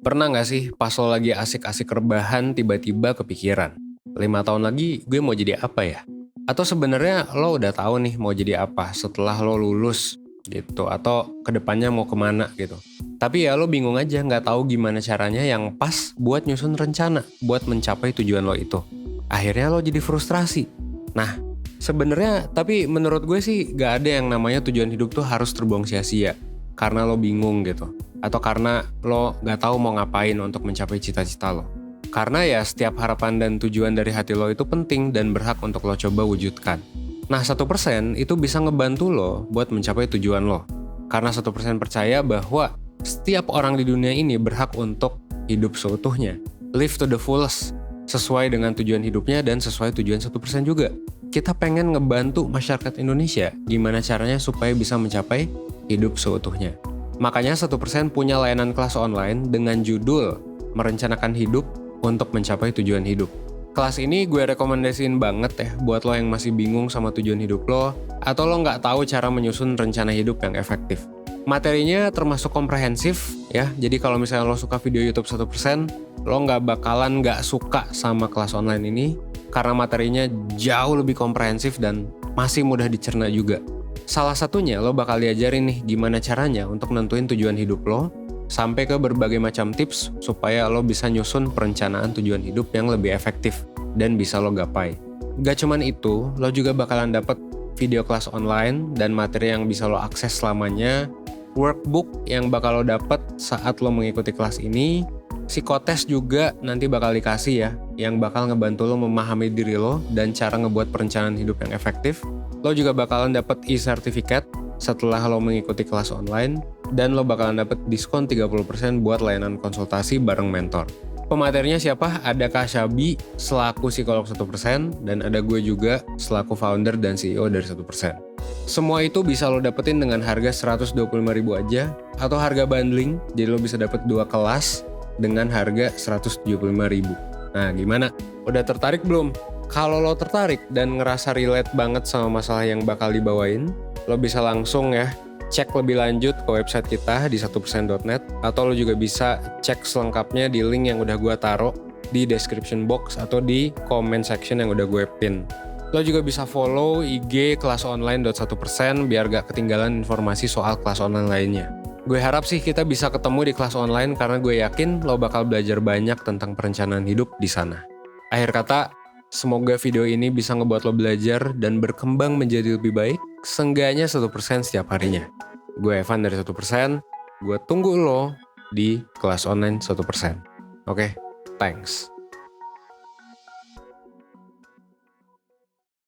Pernah nggak sih pas lo lagi asik-asik rebahan tiba-tiba kepikiran, 5 tahun lagi gue mau jadi apa ya? Atau sebenarnya lo udah tahu nih mau jadi apa setelah lo lulus gitu, atau kedepannya mau kemana gitu. Tapi ya lo bingung aja nggak tahu gimana caranya yang pas buat nyusun rencana buat mencapai tujuan lo itu. Akhirnya lo jadi frustrasi. Nah, sebenarnya tapi menurut gue sih nggak ada yang namanya tujuan hidup tuh harus terbuang sia-sia karena lo bingung gitu. Atau karena lo gak tahu mau ngapain untuk mencapai cita-cita lo. Karena ya setiap harapan dan tujuan dari hati lo itu penting dan berhak untuk lo coba wujudkan. Nah 1% itu bisa ngebantu lo buat mencapai tujuan lo. Karena 1% percaya bahwa setiap orang di dunia ini berhak untuk hidup seutuhnya. Live to the fullest. Sesuai dengan tujuan hidupnya dan sesuai tujuan 1% juga. Kita pengen ngebantu masyarakat Indonesia gimana caranya supaya bisa mencapai hidup seutuhnya. Makanya 1% punya layanan kelas online dengan judul Merencanakan Hidup untuk Mencapai Tujuan Hidup. Kelas ini gue rekomendasiin banget ya buat lo yang masih bingung sama tujuan hidup lo atau lo nggak tahu cara menyusun rencana hidup yang efektif. Materinya termasuk komprehensif ya, jadi kalau misalnya lo suka video YouTube 1%, lo nggak bakalan nggak suka sama kelas online ini karena materinya jauh lebih komprehensif dan masih mudah dicerna juga. Salah satunya lo bakal diajarin nih gimana caranya untuk nentuin tujuan hidup lo, sampai ke berbagai macam tips supaya lo bisa nyusun perencanaan tujuan hidup yang lebih efektif dan bisa lo gapai. Gak cuman itu, lo juga bakalan dapet video kelas online dan materi yang bisa lo akses selamanya, workbook yang bakal lo dapet saat lo mengikuti kelas ini, psikotes juga nanti bakal dikasih ya, yang bakal ngebantu lo memahami diri lo dan cara ngebuat perencanaan hidup yang efektif. Lo juga bakalan dapet e-certificate setelah lo mengikuti kelas online, dan lo bakalan dapet diskon 30% buat layanan konsultasi bareng mentor. Pematerinya siapa? Ada Kak Syabi selaku psikolog 1%, dan ada gue juga selaku founder dan CEO dari 1%. Semua itu bisa lo dapetin dengan harga 125.000 aja, atau harga bundling, jadi lo bisa dapet 2 kelas dengan harga 175.000. Nah gimana? Udah tertarik belum? Kalau lo tertarik dan ngerasa relate banget sama masalah yang bakal dibawain, lo bisa langsung ya cek lebih lanjut ke website kita di 1%.net, atau lo juga bisa cek selengkapnya di link yang udah gue taruh di description box atau di comment section yang udah gue pin. Lo juga bisa follow IG kelasonline.1% biar gak ketinggalan informasi soal kelas online lainnya. Gue harap sih kita bisa ketemu di kelas online karena gue yakin lo bakal belajar banyak tentang perencanaan hidup di sana. Akhir kata, semoga video ini bisa ngebuat lo belajar dan berkembang menjadi lebih baik, seenggaknya 1% setiap harinya. Gue Evan dari 1%, gue tunggu lo di kelas online 1%. Oke, thanks.